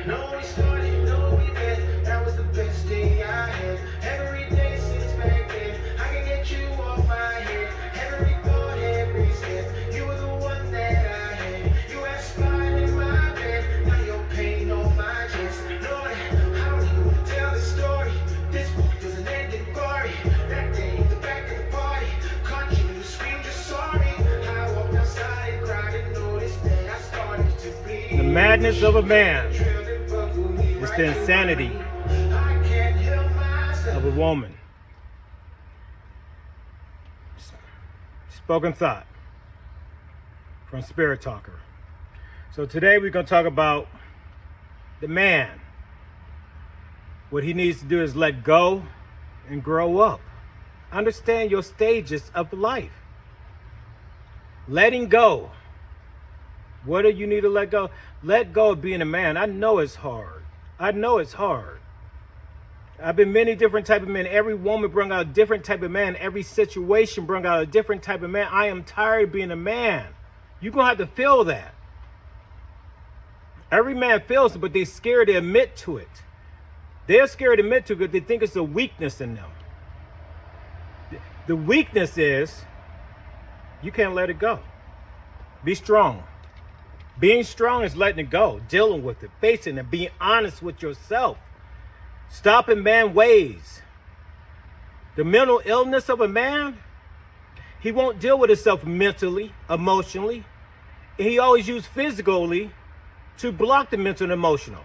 No, we started, no, we met. That was the best day I had. Every day since back then, I can get you off my head. Every thought, every step, you were the one that I had. You had spot in my bed, now your pain on my chest. Lord, I don't even want to tell the story. This book doesn't end in glory. That day, the back of the party, caught you, you screamed, you're sorry. I walked outside and cried and noticed that I started to bleed. The madness of a man is the insanity of a woman. Spoken thought from Spirit Talker. So today we're going to talk about the man. What he needs to do is let go and grow up. Understand your stages of life. Letting go. What do you need to let go? Let go of being a man. I know it's hard. I know it's hard. I've been many different type of men. Every woman bring out a different type of man. Every situation bring out a different type of man. I am tired of being a man. You're going to have to feel that. Every man feels it, but they're scared to admit to it. They're scared to admit to it because they think it's a weakness in them. The weakness is you can't let it go. Be strong. Being strong is letting it go, dealing with it, facing it, being honest with yourself. Stopping man ways. The mental illness of a man, he won't deal with himself mentally, emotionally. He always uses physically to block the mental and emotional.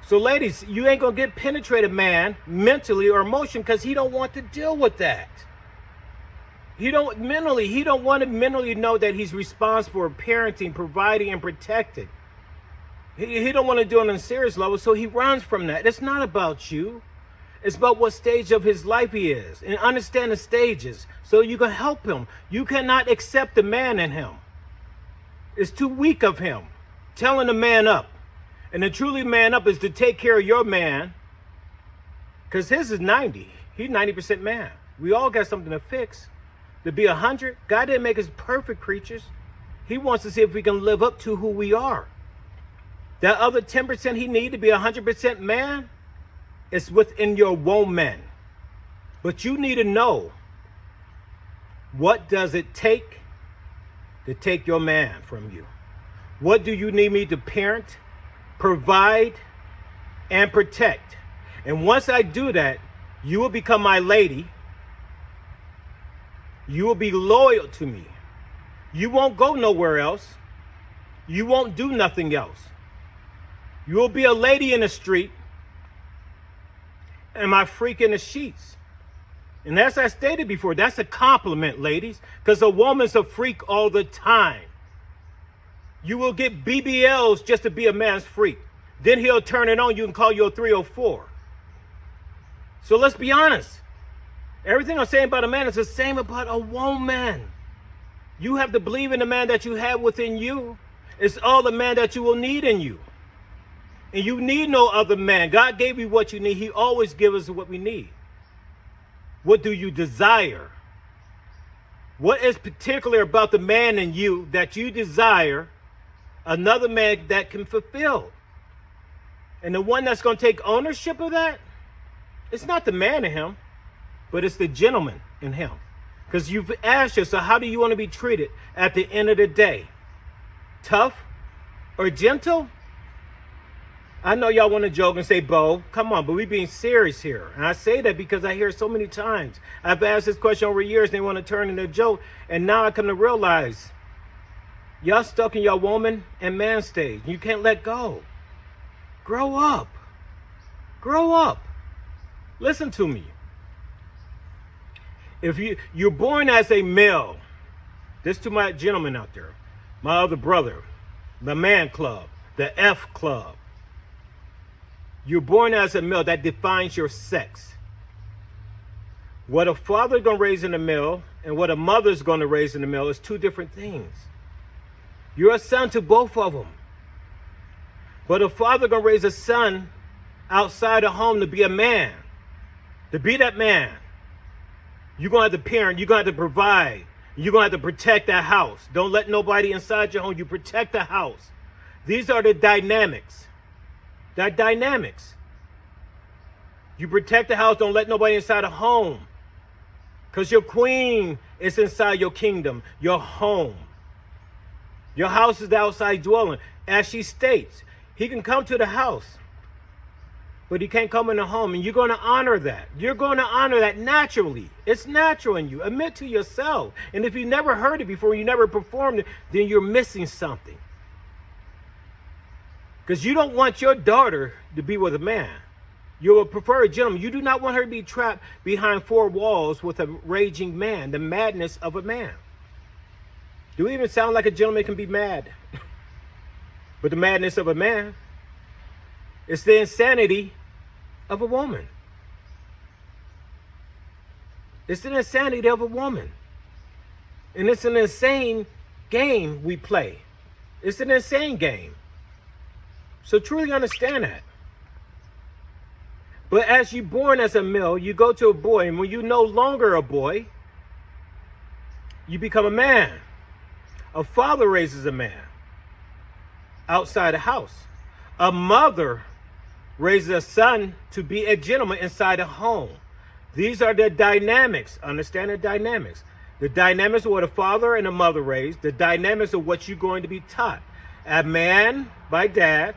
So ladies, you ain't gonna get penetrated man mentally or emotionally because he don't want to deal with that. He don't want to mentally know that he's responsible for parenting, providing, and protecting. He don't want to do it on a serious level, so he runs from that. It's not about you. It's about what stage of his life he is. And understand the stages so you can help him. You cannot accept the man in him. It's too weak of him. Telling the man up. And to truly man up is to take care of your man. Because his is 90. He's 90% man. We all got something to fix. To be 100, God didn't make us perfect creatures. He wants to see if we can live up to who we are. That other 10% he needs to be 100% man is within your woman. But you need to know, what does it take to take your man from you? What do you need me to parent, provide, and protect? And once I do that, you will become my lady. You will be loyal to me. You won't go nowhere else. You won't do nothing else. You will be a lady in the street and my freak in the sheets. And as I stated before, that's a compliment, ladies, because a woman's a freak all the time. You will get BBLs just to be a man's freak. Then he'll turn it on you and call you a 304. So let's be honest. Everything I'm saying about a man is the same about a woman. You have to believe in the man that you have within you. It's all the man that you will need in you. And you need no other man. God gave you what you need. He always gives us what we need. What do you desire? What is particular about the man in you that you desire another man that can fulfill? And the one that's going to take ownership of that, it's not the man in him, but it's the gentleman in him. Because you've asked yourself, how do you want to be treated at the end of the day? Tough or gentle? I know y'all want to joke and say, Bo, come on, but we being serious here. And I say that because I hear so many times. I've asked this question over years and they want to turn it into a joke. And now I come to realize, y'all stuck in your woman and man stage. You can't let go. Grow up. Grow up. Listen to me. If you're born as a male, this to my gentlemen out there, my other brother, the man club, the F club. You're born as a male, that defines your sex. What a father's going to raise in a male and what a mother's going to raise in a male is two different things. You're a son to both of them. But a father going to raise a son outside of home to be a man. To be that man. You're going to have to parent. You're going to have to provide. You're going to have to protect that house. Don't let nobody inside your home. You protect the house. These are the dynamics. That dynamics. You protect the house, don't let nobody inside the home. Because your queen is inside your kingdom, your home. Your house is the outside dwelling. As she states, he can come to the house, but he can't come in the home. And you're going to honor that. You're going to honor that naturally. It's natural in you. Admit to yourself. And if you never heard it before, you never performed it, then you're missing something. Because you don't want your daughter to be with a man. You would prefer a gentleman. You do not want her to be trapped behind four walls with a raging man, the madness of a man. Do we even sound like a gentleman can be mad? But the madness of a man, it's the insanity of a woman. It's the insanity of a woman. And it's an insane game we play. It's an insane game. So truly understand that. But as you're born as a male, you go to a boy, and when you're no longer a boy, you become a man. A father raises a man outside the house. A mother raises a son to be a gentleman inside a home. These are the dynamics. Understand the dynamics. The dynamics of what a father and a mother raise. The dynamics of what you're going to be taught. A man by dad.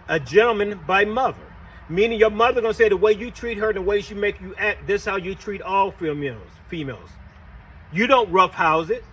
A gentleman by mother. Meaning your mother going to say the way you treat her, the way she make you act, this is how you treat all females. You don't roughhouse it.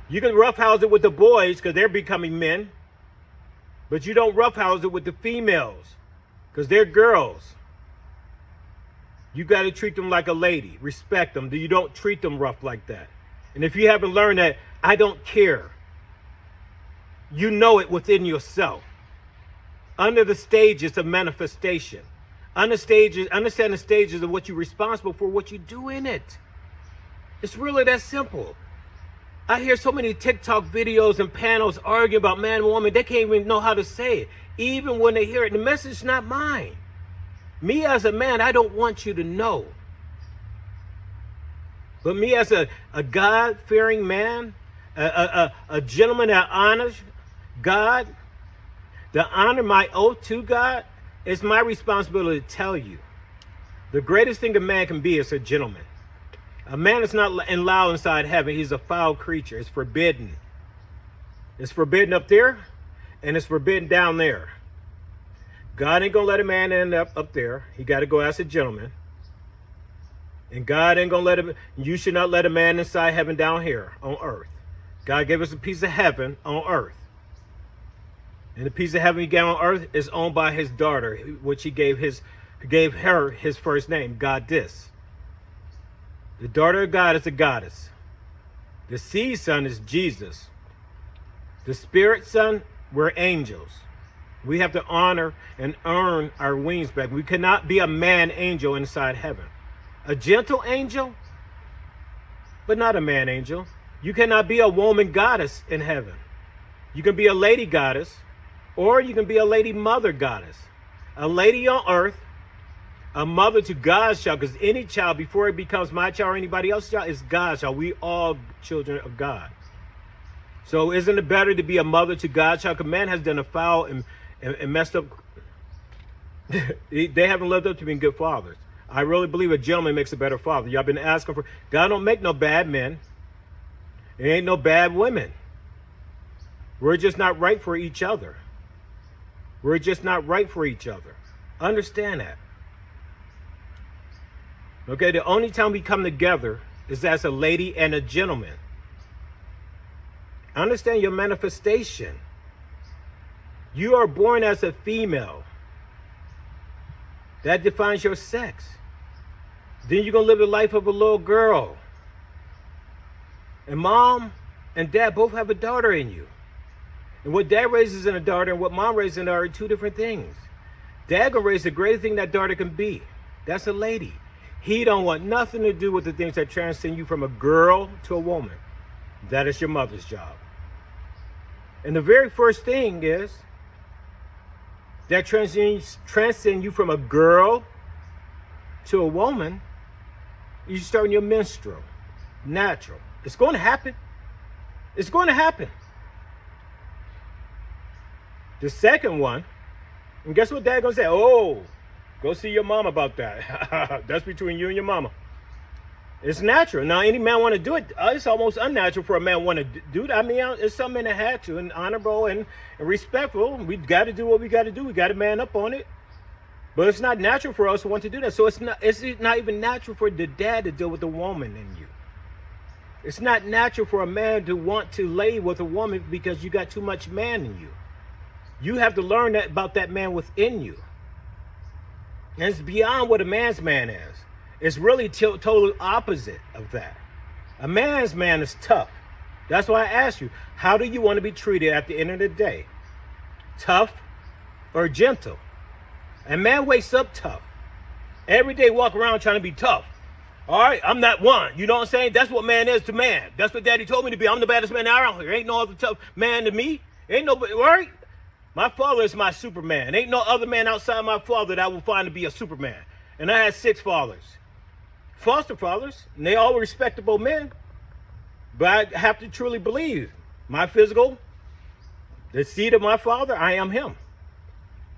You can roughhouse it with the boys because they're becoming men. But you don't roughhouse it with the females because they're girls. You got to treat them like a lady. Respect them. You don't treat them rough like that. And if you haven't learned that, I don't care. You know it within yourself. Under the stages of manifestation. Understand the stages of what you're responsible for, what you do in it. It's really that simple. I hear so many TikTok videos and panels arguing about man and woman. They can't even know how to say it. Even when they hear it, the message is not mine. Me as a man, I don't want you to know. But me as a God-fearing man, a gentleman that honors God, to honor my oath to God, it's my responsibility to tell you. The greatest thing a man can be is a gentleman. A man is not allowed inside heaven. He's a foul creature. It's forbidden. It's forbidden up there, and it's forbidden down there. God ain't going to let a man end up there. He got to go as a gentleman. And God ain't going to let him, you should not let a man inside heaven down here on earth. God gave us a piece of heaven on earth. And the piece of heaven he gave on earth is owned by his daughter, which he gave her his first name, Goddess. The daughter of God is a goddess. The seed son is Jesus. The spirit son, we're angels. We have to honor and earn our wings back. We cannot be a man angel inside heaven. A gentle angel, but not a man angel. You cannot be a woman goddess in heaven. You can be a lady goddess, or you can be a lady mother goddess. A lady on earth, a mother to God's child, because any child, before it becomes my child or anybody else's child, is God's child. We all children of God. So isn't it better to be a mother to God's child? Because man has done a foul and messed up. They haven't lived up to being good fathers. I really believe a gentleman makes a better father. Y'all been asking for, God don't make no bad men. There ain't no bad women. We're just not right for each other. We're just not right for each other. Understand that. Okay, the only time we come together is as a lady and a gentleman. Understand your manifestation. You are born as a female. That defines your sex. Then you're going to live the life of a little girl. And mom and dad both have a daughter in you. And what dad raises in a daughter and what mom raises in a daughter are two different things. Dad going to raise the greatest thing that daughter can be. That's a lady. He don't want nothing to do with the things that transcend you from a girl to a woman. That is your mother's job. And the very first thing is that transcend you from a girl to a woman. You start in your menstrual, natural. It's going to happen. It's going to happen. The second one And guess what dad gonna say? Oh, go see your mom about that. That's between you and your mama. It's natural. Now, any man want to do it, it's almost unnatural for a man want to do that. I mean, it's something that had to, and honorable and respectful. We got to do what we got to do. We got to man up on it. But it's not natural for us to want to do that. So it's not even natural for the dad to deal with the woman in you. It's not natural for a man to want to lay with a woman because you got too much man in you. You have to learn that about that man within you. And it's beyond what a man's man is. It's really total opposite of that. A man's man is tough. That's why I asked you, how do you want to be treated at the end of the day? Tough or gentle? A man wakes up tough. Every day walk around trying to be tough. All right, I'm not one. You know what I'm saying? That's what man is to man. That's what daddy told me to be. I'm the baddest man around here. Ain't no other tough man to me. Ain't nobody, right? My father is my Superman. Ain't no other man outside my father that I will find to be a Superman. And I had 6 fathers. Foster fathers, and they all were respectable men. But I have to truly believe my physical, the seed of my father, I am him.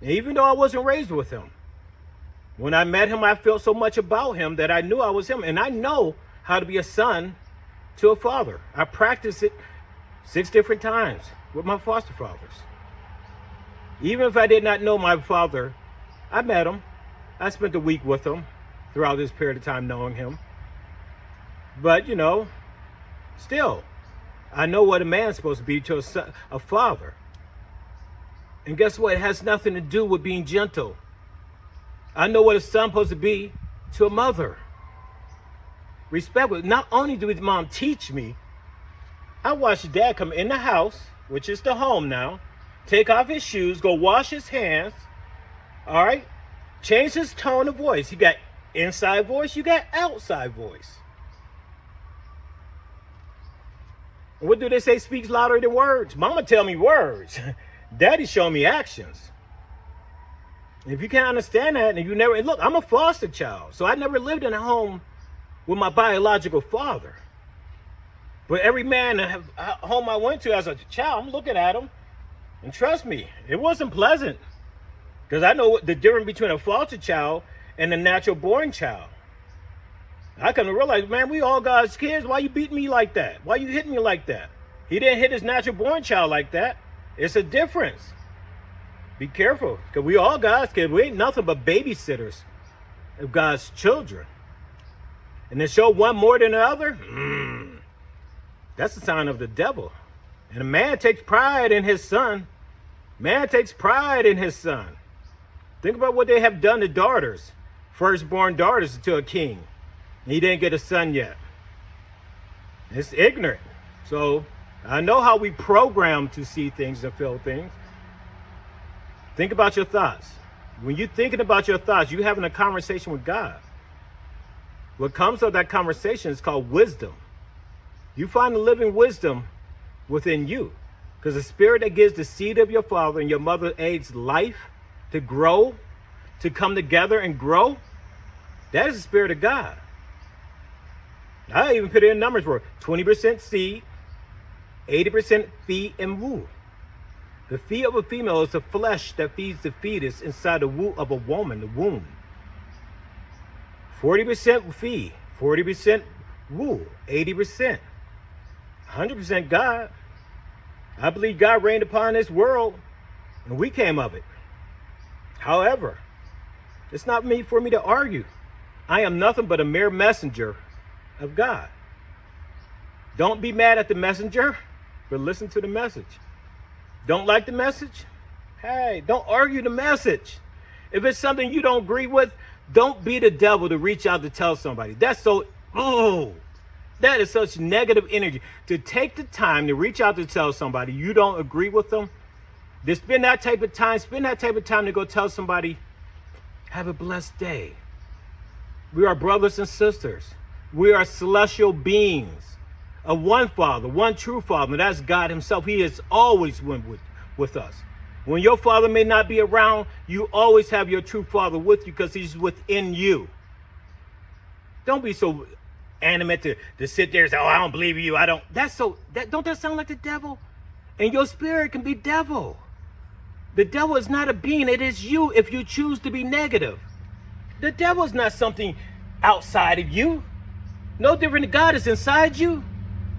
And even though I wasn't raised with him, when I met him, I felt so much about him that I knew I was him. And I know how to be a son to a father. I practiced it 6 different times with my foster fathers. Even if I did not know my father, I met him. I spent a week with him throughout this period of time knowing him. But, you know, still, I know what a man's supposed to be to a father. And guess what? It has nothing to do with being gentle. I know what a son's supposed to be to a mother. Respect. Not only did his mom teach me, I watched dad come in the house, which is the home now, take off his shoes, go wash his hands, all right? Change his tone of voice. You got inside voice, you got outside voice. And what do they say speaks louder than words? Mama tell me words. Daddy show me actions. If you can't understand that, and you never, and look, I'm a foster child, so I never lived in a home with my biological father. But every man home I went to as a child, I'm looking at him, and trust me, it wasn't pleasant. Because I know the difference between a foster child and a natural born child. I come to realize, man, we all God's kids. Why you beating me like that? Why you hitting me like that? He didn't hit his natural born child like that. It's a difference. Be careful, because we all God's kids. We ain't nothing but babysitters of God's children. And to show one more than the other, that's a sign of the devil. And a man takes pride in his son. Man takes pride in his son. Think about what they have done to daughters, firstborn daughters to a king. And he didn't get a son yet. It's ignorant. So I know how we program to see things and feel things. Think about your thoughts. When you're thinking about your thoughts, you're having a conversation with God. What comes of that conversation is called wisdom. You find the living wisdom within you. Because the spirit that gives the seed of your father and your mother aids life to grow, to come together and grow, that is the spirit of God. I even put it in numbers for 20% seed, 80% feed and woo. The feed of a female is the flesh that feeds the fetus inside the womb of a woman, the womb. 40% feed, 40% woo, 80%. 100% God. I believe God reigned upon this world, and we came of it. However, it's not for me to argue. I am nothing but a mere messenger of God. Don't be mad at the messenger, but listen to the message. Don't like the message? Hey, don't argue the message. If it's something you don't agree with, don't be the devil to reach out to tell somebody. That's so, that is such negative energy. To take the time to reach out to tell somebody you don't agree with them, to spend that type of time to go tell somebody, have a blessed day. We are brothers and sisters. We are celestial beings of one Father, one true Father, and that's God himself. He is always with us. When your father may not be around, you always have your true Father with you because he's within you. Don't be so animate to sit there and say, oh, I don't believe you. Don't that sound like the devil? And your spirit can be devil. The devil is not a being. It is you if you choose to be negative. The devil is not something outside of you. No different than God is inside you.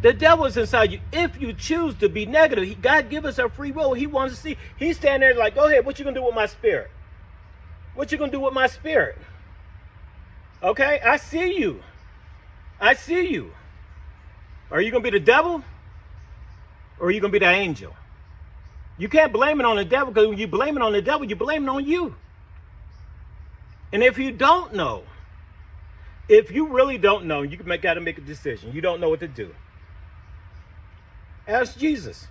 The devil is inside you. If you choose to be negative, God give us our free will. He wants to see. He's standing there like, go ahead, what you going to do with my spirit? What you going to do with my spirit? Okay, I see you. I see you. Are you going to be the devil? Or are you going to be the angel? You can't blame it on the devil, because when you blame it on the devil, you blame it on you. And if you don't know, if you really don't know, you got to make a decision. You don't know what to do. Ask Jesus.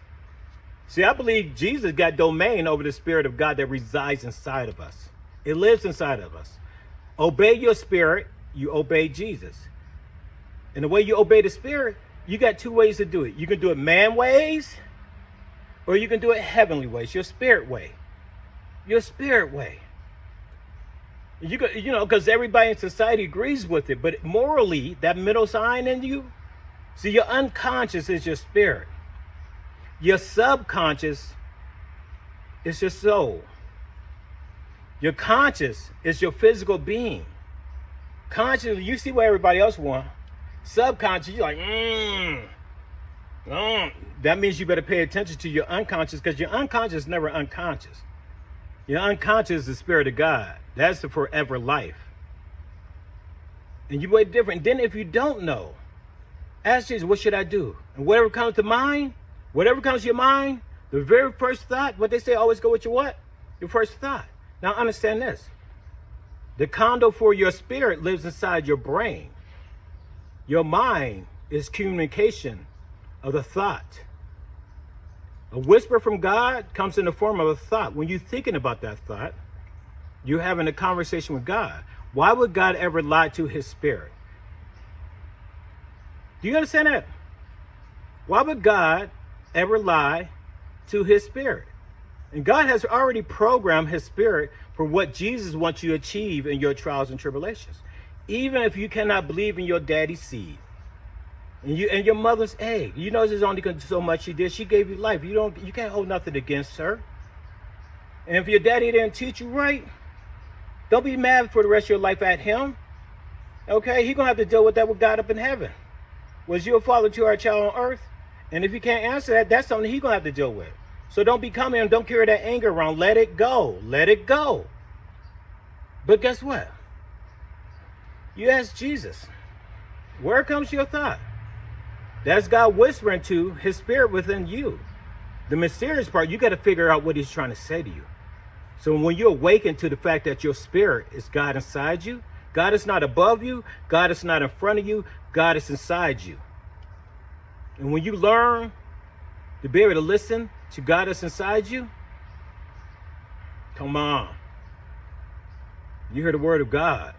See, I believe Jesus got domain over the Spirit of God that resides inside of us. It lives inside of us. Obey your spirit, you obey Jesus. And the way you obey the Spirit, you got two ways to do it. You can do it man ways, or you can do it heavenly ways, your spirit way. Your spirit way. You know, because everybody in society agrees with it, but morally, that middle sign in you, see, your unconscious is your spirit. Your subconscious is your soul. Your conscious is your physical being. Conscious, you see what everybody else wants. Subconscious, you're like, that means you better pay attention to your unconscious, because your unconscious is never unconscious. Your unconscious is the Spirit of God. That's the forever life. And you wait different. Then if you don't know, ask Jesus, what should I do? And whatever comes to mind, whatever comes to your mind, the very first thought, what they say, always go with your what? Your first thought. Now understand this. The condo for your spirit lives inside your brain. Your mind is communication of the thought. A whisper from God comes in the form of a thought. When you're thinking about that thought, you're having a conversation with God. Why would God ever lie to his spirit? Do you understand that? Why would God ever lie to his spirit? And God has already programmed his spirit for what Jesus wants you to achieve in your trials and tribulations. Even if you cannot believe in your daddy's seed and your mother's egg, you know there's only so much she did. She gave you life. You can't hold nothing against her. And if your daddy didn't teach you right, don't be mad for the rest of your life at him. Okay, he's gonna have to deal with that with God up in heaven. Was you a father to our child on earth? And if you can't answer that, that's something he's gonna have to deal with. So don't become him. Don't carry that anger around. Let it go. Let it go. But guess what? You ask Jesus, where comes your thought? That's God whispering to his spirit within you. The mysterious part, you got to figure out what he's trying to say to you. So when you awaken to the fact that your spirit is God inside you, God is not above you, God is not in front of you, God is inside you. And when you learn to be able to listen to God that's inside you, come on. You hear the word of God.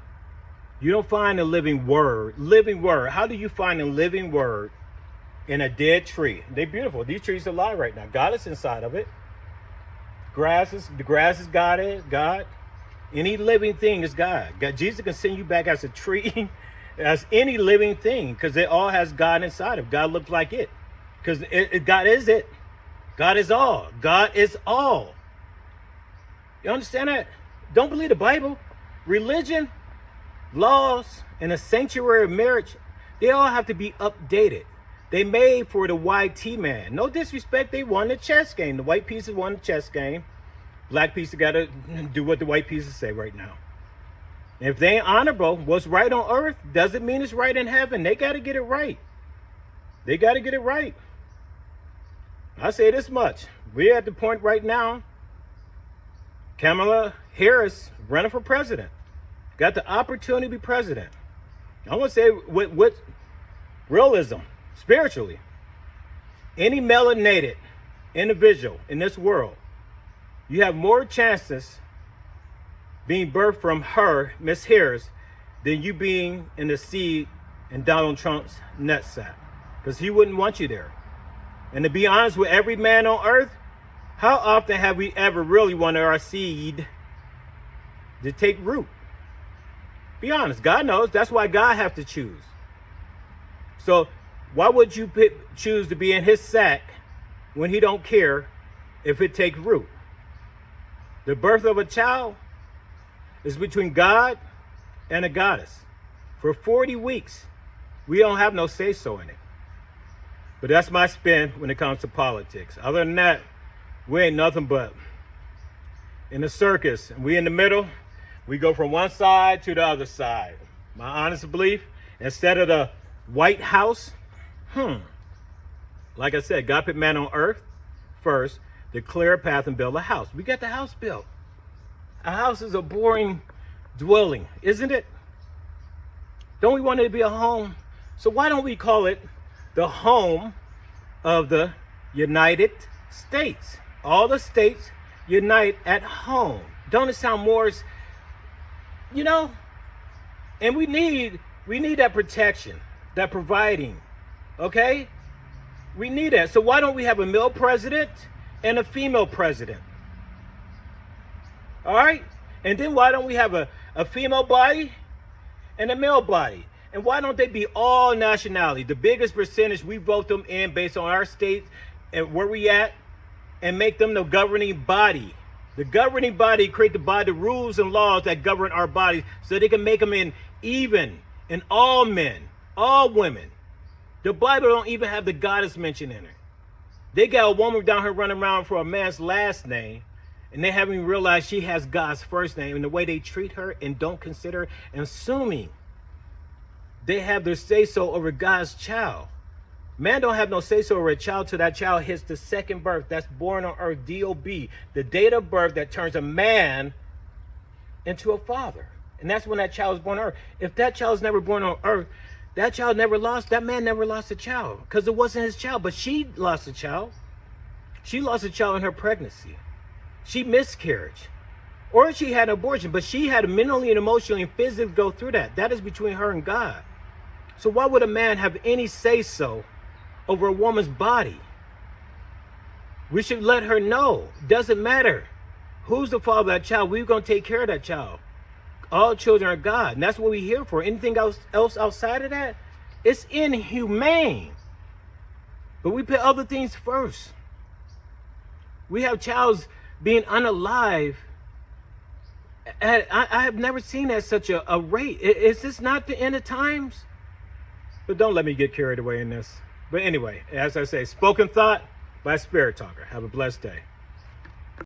You don't find a living word. Living word. How do you find a living word in a dead tree? They're beautiful. These trees are alive right now. God is inside of it. The grass is God. Any living thing is God. Jesus can send you back as a tree, as any living thing, because it all has God inside of it. God looks like it. Because God is it. God is all. God is all. You understand that? Don't believe the Bible. Religion, laws, and a sanctuary of marriage, they all have to be updated. They made for the YT man. No disrespect, they won the chess game. The white pieces won the chess game. Black pieces got to do what the white pieces say right now. And if they ain't honorable, what's right on earth doesn't mean it's right in heaven. They got to get it right. They got to get it right. I say this much. We're at the point right now, Kamala Harris running for president. Got the opportunity to be president. I want to say with realism, spiritually, any melanated individual in this world, you have more chances being birthed from her, Miss Harris, than you being in the seed in Donald Trump's nutsack. Because he wouldn't want you there. And to be honest with every man on earth, how often have we ever really wanted our seed to take root? Be honest. God knows. That's why God has to choose. So why would you choose to be in his sack when he don't care if it takes root? The birth of a child is between God and a goddess. For 40 weeks, we don't have no say-so in it. But that's my spin when it comes to politics. Other than that, we ain't nothing but in the circus. And we in the middle, we go from one side to the other side. My honest belief, instead of the White House, like I said, God put man on earth first to clear a path and build a house. We got the house built. A house is a boring dwelling, isn't it? Don't we want it to be a home? So why don't we call it the home of the United States? All the states unite at home. Don't it sound more, you know? And we need that protection, that providing, okay? We need that. So why don't we have a male president and a female president? All right? And then why don't we have a female body and a male body? And why don't they be all nationality? The biggest percentage, we vote them in based on our state and where we at, and make them the governing body. The governing body create the rules and laws that govern our bodies, so they can make them in all men, all women. The Bible don't even have the goddess mentioned in it. They got a woman down here running around for a man's last name, and they haven't even realized she has God's first name, and the way they treat her and don't consider her, and assuming they have their say-so over God's child. Man don't have no say-so over a child till that child hits the second birth. That's born on earth, D-O-B, the date of birth that turns a man into a father. And that's when that child is born on earth. If that child's never born on earth, that man never lost a child, because it wasn't his child. But she lost a child. She lost a child in her pregnancy. She miscarried. Or she had an abortion, but she had to mentally and emotionally and physically go through that. That is between her and God. So why would a man have any say-so over a woman's body? We should let her know. Doesn't matter who's the father of that child. We're going to take care of that child. All children are God, and that's what we're here for. Anything else outside of that, it's inhumane. But we put other things first. We have childs being unalive. I have never seen at such a rate. Is this not the end of times? But don't let me get carried away in this. But anyway, as I say, spoken thought by Spirit Talker. Have a blessed day.